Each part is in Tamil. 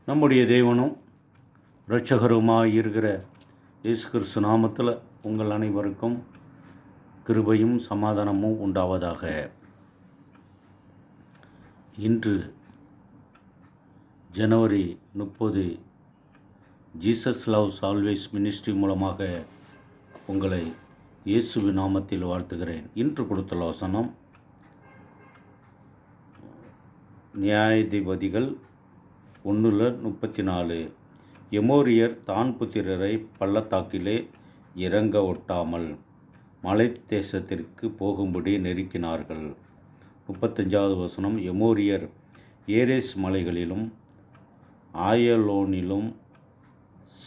நம்முடைய தேவனும் இரட்சகருமாய் இருக்கிற இயேசு கிறிஸ்து நாமத்தில் உங்கள் அனைவருக்கும் கிருபையும் சமாதானமும் உண்டாவதாக. இன்று ஜனவரி 30 ஜீசஸ் லவ்ஸ் ஆல்வேஸ் மினிஸ்ட்ரி மூலமாக உங்களை இயேசுவின் நாமத்தில் வாழ்த்துகிறேன். இன்று கொடுத்துள்ள வசனம் நியாயாதிபதிகள் 1:34. எமோரியர் தான் புத்திரரை பள்ளத்தாக்கிலே இறங்க ஒட்டாமல் மலை தேசத்திற்கு போகும்படி நெருக்கினார்கள். 35வது வசனம். எமோரியர் ஏரேஸ் மலைகளிலும் ஆயலோனிலும்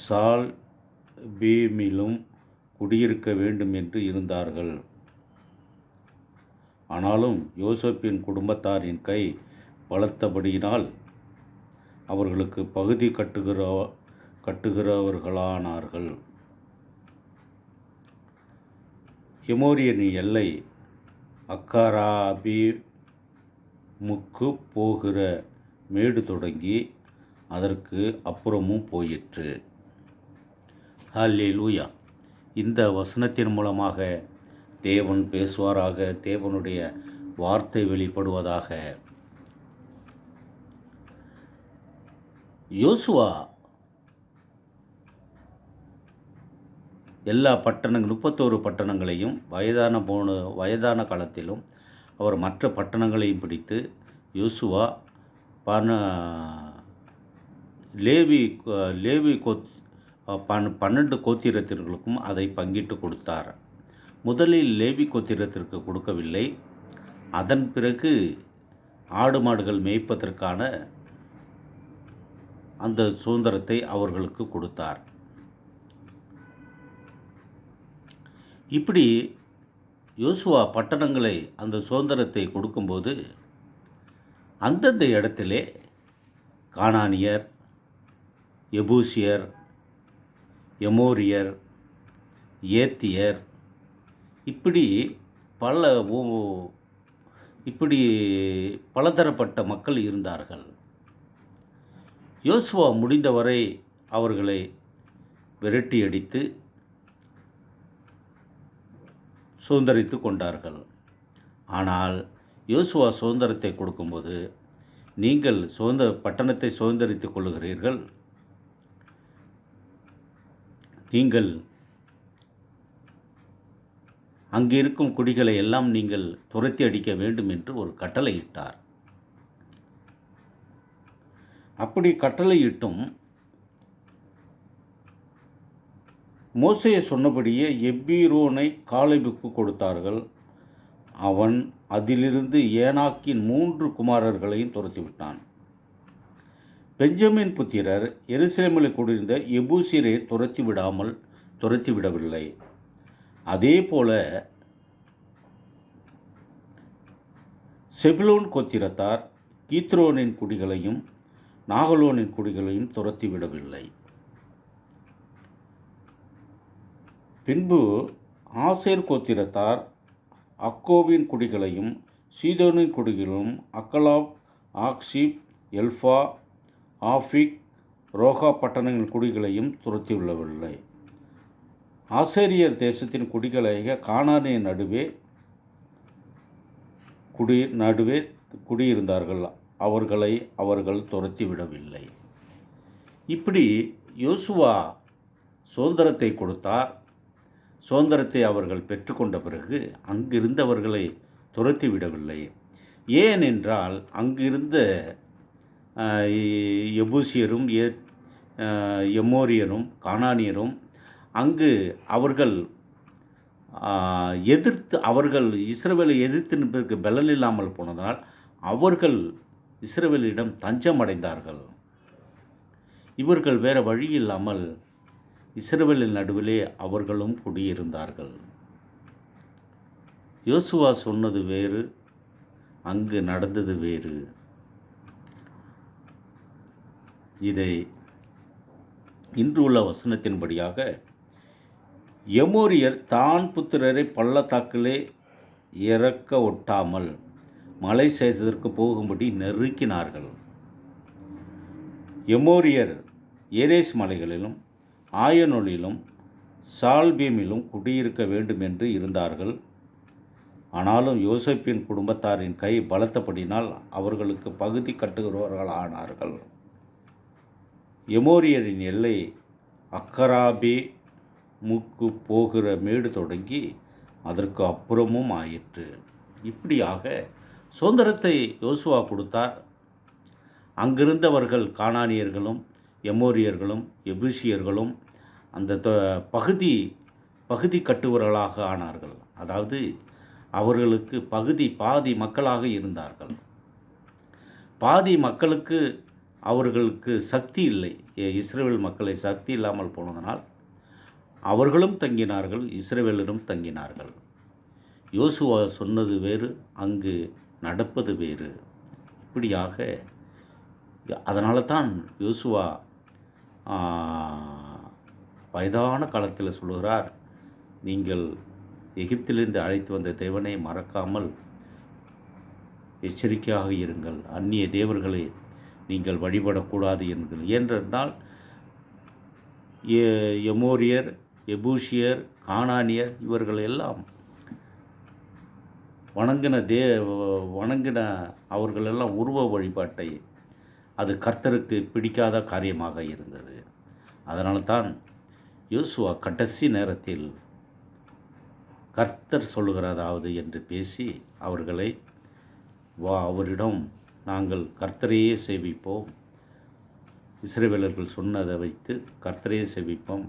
சால் பீமிலும் குடியிருக்க வேண்டும் என்று இருந்தார்கள். ஆனாலும் யோசேப்பின் குடும்பத்தாரின் கை பலத்தபடியினால் அவர்களுக்கு பகுதி கட்டுகிறவர்களானார்கள். எமோரியனின் எல்லை அக்காராபீமுக்கு போகிற மேடு தொடங்கி அதற்கு அப்புறமும் போயிற்று. ஹல்லேலூயா. இந்த வசனத்தின் மூலமாக தேவன் பேசுவாராக, தேவனுடைய வார்த்தை வெளிப்படுவதாக. யோசுவா எல்லா 31 பட்டணங்களையும் வயதான காலத்திலும் அவர் மற்ற பட்டணங்களையும் பிடித்து யோசுவா லேவி 12 கோத்திரத்திற்கும் அதை பங்கிட்டு கொடுத்தார். முதலில் லேவி கோத்திரத்திற்கு கொடுக்கவில்லை. அதன் பிறகு ஆடு மாடுகள் மேய்ப்பதற்கான அந்த சுதந்திரத்தை அவர்களுக்கு கொடுத்தார். இப்படி யோசுவா பட்டணங்களை அந்த சுதந்திரத்தை கொடுக்கும்போது அந்தந்த இடத்திலே கானானியர், எபூசியர், எமோரியர், ஏத்தியர் இப்படி பலதரப்பட்ட மக்கள் இருந்தார்கள். யோசுவா முடிந்தவரை அவர்களை விரட்டியடித்து சுதந்திரித்து கொண்டார்கள். ஆனால் யோசுவா சுதந்திரத்தை கொடுக்கும்போது, நீங்கள் பட்டணத்தை சுதந்திரித்து கொள்ளுகிறீர்கள், நீங்கள் அங்கே இருக்கும் குடிகளை எல்லாம் நீங்கள் துரத்தி அடிக்க வேண்டும் என்று ஒரு கட்டளையிட்டார். அப்படி கட்டளையிட்டும் மோசே சொன்னபடியே எப்பீரோனை காலேபுக்கு கொடுத்தார்கள். அவன் அதிலிருந்து ஏனாக்கின் 3 குமாரர்களையும் துரத்திவிட்டான். பெஞ்சமின் புத்திரர் எருசலேமில் குடியிருந்த எபூசியரை துரத்திவிடவில்லை. அதே போல செபுலோன் கோத்திரத்தார் கீத்ரோனின் குடிகளையும் நாகலோனின் குடிகளையும் துரத்திவிடவில்லை. பின்பு ஆசேர் கோத்திரத்தார் அக்கோவின் குடிகளையும் சீதோனின் குடிகளையும் அக்கலாப், ஆக்ஷிப், எல்ஃபா, ஆஃபிக், ரோகா பட்டணங்களின் குடிகளையும் துரத்திவிடவில்லை. ஆசேரியர் தேசத்தின் குடிகளாக கானானின் நடுவே குடியிருந்தார்கள். அவர்கள் துரத்திவிடவில்லை. இப்படி யோசுவா சுதந்திரத்தை கொடுத்தார். சுதந்திரத்தை அவர்கள் பெற்றுக்கொண்ட பிறகு அங்கிருந்தவர்களை துரத்திவிடவில்லை. ஏனென்றால் அங்கிருந்த எபூசியரும் எமோரியரும் கானானியரும் அங்கு அவர்கள் இஸ்ரவேலை எதிர்த்து நிற்பதற்கு பலன் இல்லாமல் போனதனால் அவர்கள் இஸ்ரவேலிடம் தஞ்சம் அடைந்தார்கள். இவர்கள் வேறு வழி இல்லாமல் இஸ்ரவேலின் நடுவிலே அவர்களும் குடியிருந்தார்கள். யோசுவா சொன்னது வேறு, அங்கு நடந்தது வேறு. இதை இன்று உள்ள வசனத்தின்படியாக எமோரியர் தான் புத்திரரை பள்ளத்தாக்கிலே இறக்க ஒட்டாமல் மலை சேதத்திற்கு போகும்படி நெருக்கினார்கள். எமோரியர் ஏரேஸ் மலைகளிலும் ஆயனொலிலும் சால்பீமிலும் குடியிருக்க வேண்டும் என்று இருந்தார்கள். ஆனாலும் யோசேப்பின் குடும்பத்தாரின் கை பலத்தபடினால் அவர்களுக்கு பகுதி கட்டுகிறவர்களானார்கள். எமோரியரின் எல்லை அக்கராபேமுக்கு போகிற மேடு தொடங்கி அதற்கு அப்புறமும் ஆயிற்று. இப்படியாக சுதந்திரத்தை யோசுவா கொடுத்தார். அங்கிருந்தவர்கள் கானானியர்களும் எமோரியர்களும் எபூசியர்களும் அந்த பகுதி கட்டுவர்களாக ஆனார்கள். அதாவது அவர்களுக்கு பாதி மக்களாக இருந்தார்கள். பாதி மக்களுக்கு அவர்களுக்கு சக்தி இல்லை. இஸ்ரவேல் மக்களை சக்தி இல்லாமல் போனதனால் அவர்களும் தங்கினார்கள், இஸ்ரவேலரும் தங்கினார்கள். யோசுவா சொன்னது வேறு, அங்கு நடப்பது வேறு. இப்படியாக அதனால தான் யோசுவா வயதான காலத்தில் சொல்கிறார், நீங்கள் எகிப்திலிருந்து அழைத்து வந்த தேவனை மறக்காமல் எச்சரிக்கையாக இருங்கள், அந்நிய தேவர்களை நீங்கள் வழிபடக்கூடாது என்கள். ஏனென்றால் எமோரியர், எபூசியர், கானானியர் இவர்கள் எல்லாம் வணங்கின அவர்களெல்லாம் உருவ வழிபாட்டை அது கர்த்தருக்கு பிடிக்காத காரியமாக இருந்தது. அதனால தான் யோசுவா கடைசி நேரத்தில் கர்த்தர் சொல்லுகிறதாவது என்று பேசி அவர்களை அவரிடம் நாங்கள் கர்த்தரையே சேவிப்போம், இஸ்ரவேலர்கள் சொன்னதை வைத்து கர்த்தரையே சேவிப்போம்,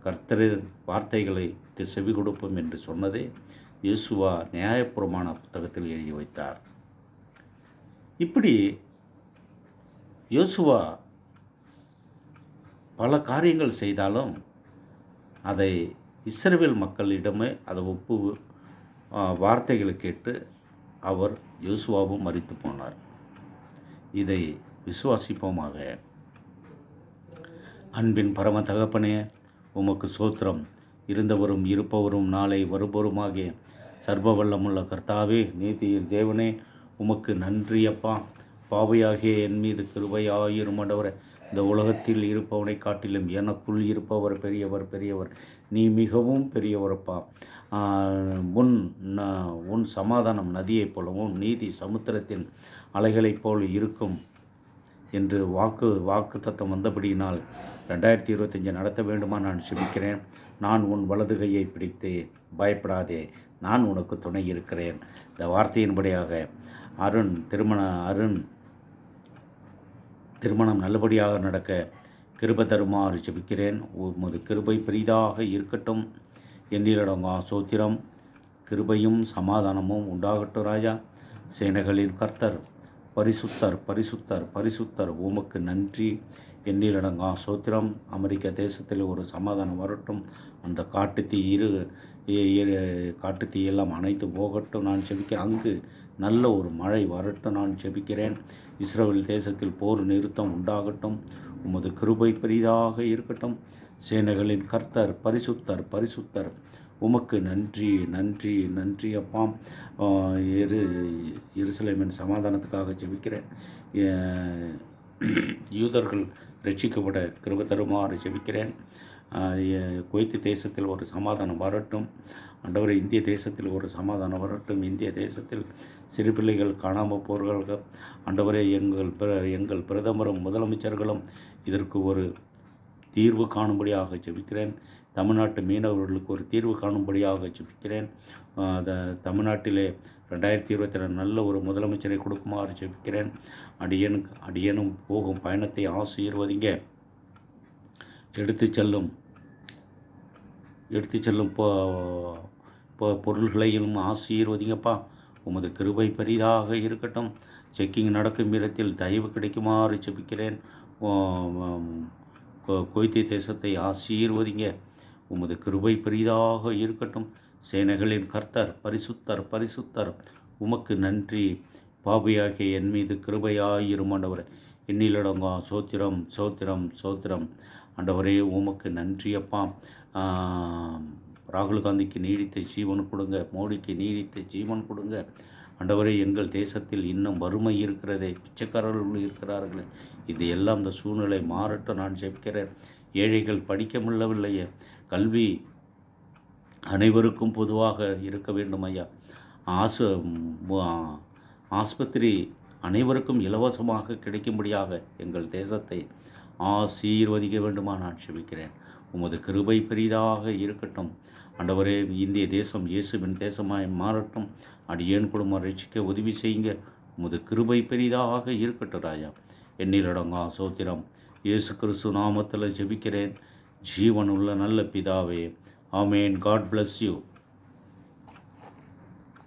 கர்த்தரின் வார்த்தைகளுக்கு செவி கொடுப்போம் என்று சொன்னதே யோசுவா நியாயப்பிரமாண புத்தகத்தில் எழுதி வைத்தார். இப்படி யோசுவா பல காரியங்கள் செய்தாலும் அதை இஸ்ரவேல் மக்களிடமே அதை வார்த்தைகளை கேட்டு அவர் யோசுவாவும் மரித்து போனார். இதை விசுவாசிப்போமாக. அன்பின் பரம தகப்பனே, உமக்கு சோத்திரம். இருந்தவரும் இருப்பவரும் நாளை வருபவருமாகிய சர்வ வல்லமுள்ள கர்த்தாவே, நீதியின் தேவனே, உமக்கு நன்றியப்பா. பாவையாகிய என் மீது கிருபையாயிரும் ஆண்டவரே. இந்த உலகத்தில் இருப்பவனை காட்டிலும் எனக்குள் இருப்பவர் பெரியவர். நீ மிகவும் பெரியவரப்பா. உன் சமாதானம் நதியைப் போலவும் நீதி சமுத்திரத்தின் அலைகளைப் போல் இருக்கும் என்று வாக்கு தத்தம் வந்தபடியினால் 2025 நடத்த வேண்டுமா நான் செபிக்கிறேன். நான் உன் வலது கையை பிடித்து பயப்படாதே, நான் உனக்கு துணை இருக்கிறேன். இந்த வார்த்தையின்படியாக திருமணம் நல்லபடியாக நடக்க கிருபை தருமாறு ஜெபிக்கிறேன். உமது கிருபை பெரிதாக இருக்கட்டும். எண்ணிலடங்கா சோத்திரம், கிருபையும் சமாதானமும் உண்டாகட்டும். ராஜா, சேனைகளின் கர்த்தர் பரிசுத்தர் உமக்கு நன்றி. எண்ணிலடங்கா சோத்திரம். அமெரிக்க தேசத்தில் ஒரு சமாதானம் வரட்டும். அந்த காட்டுத்தீ எல்லாம் அணைத்து போகட்டும் நான் ஜெபிக்கிறேன். அங்கு நல்ல ஒரு மழை வரட்டும் நான் ஜெபிக்கிறேன். இஸ்ரவேல் தேசத்தில் போர் நிறுத்தம் உண்டாகட்டும். உமது கிருபை பெரிதாக இருக்கட்டும். சேனைகளின் கர்த்தர் பரிசுத்தர் உமக்கு நன்றி அப்பாம். எருசலேமின் சமாதானத்துக்காக ஜெபிக்கிறேன். யூதர்கள் ரட்சிக்கப்பட கிருபை தருமாறு ஜெபிக்கிறேன். குவைத் தேசத்தில் ஒரு சமாதானம் வரட்டும் ஆண்டவரே. இந்திய தேசத்தில் ஒரு சமாதானம் வரட்டும். இந்திய தேசத்தில் சிறு பிள்ளைகள் காணாமல் போர்கள் ஆண்டவரே. எங்கள் பிரதமரும் முதலமைச்சர்களும் இதற்கு ஒரு தீர்வு காணும்படியாக ஜெபிக்கிறேன். தமிழ்நாட்டு மீனவர்களுக்கு ஒரு தீர்வு காணும்படியாக ஜெபிக்கிறேன். தமிழ்நாட்டிலே 2022 நல்ல ஒரு முதலமைச்சரை கொடுக்குமாறு ஜெபிக்கிறேன். அடியேனும் போகும் பயணத்தை ஆசீர்வதிங்க. எடுத்து செல்லும் பொருள்களையும் ஆசீர்வதிங்கப்பா. உமது கிருபை பெரிதாக இருக்கட்டும். செக்கிங் நடக்கும் இடத்தில் தயவு கிடைக்குமாறு ஜெபிக்கிறேன். குவைத் தேசத்தை ஆசீர்வதிங்க. உமது கிருபை பெரிதாக இருக்கட்டும். சேனைகளின் கர்த்தர் பரிசுத்தர் உமக்கு நன்றி. பாவியாகிய என் மீது கிருபையாயிரும் ஆண்டவரே. எண்ணிலடங்கா சோத்திரம் ஆண்டவரே. உமக்கு நன்றி அப்பா. ராகுல் காந்திக்கு நீடித்த ஜீவன் கொடுங்க. மோடிக்கு நீடித்த ஜீவன் கொடுங்க ஆண்டவரே, எங்கள் தேசத்தில் இன்னும் வறுமை இருக்கிறதே, பிச்சைக்காரர்கள் இருக்கிறார்களே, இது எல்லாம் இந்த சூழ்நிலை மாறட்டும் நான் ஜெபிக்கிறேன். ஏழைகள் படிக்க முடியவில்லையே, கல்வி அனைவருக்கும் பொதுவாக இருக்க வேண்டும் ஐயா. ஆசு ஆஸ்பத்திரி அனைவருக்கும் இலவசமாக கிடைக்கும்படியாக எங்கள் தேசத்தை ஆசீர்வதிக்க வேண்டுமா நான் ஜெபிக்கிறேன். உமது கிருபை பெரிதாக இருக்கட்டும். ஆண்டவரே, இந்திய தேசம் இயேசுவின் தேசமாய் மாறட்டும். அடியேன் குடும்பம் ரட்சிக்க உதவி செய்யுங்க. உமது கிருபை பெரிதாக இருக்கட்டும் ராஜா. எண்ணிலடங்கா சோத்திரம் இயேசு கிறிஸ்து நாமத்தில் ஜெபிக்கிறேன். ஜீவனுள்ள நல்ல பிதாவே, ஆமேன். God bless you.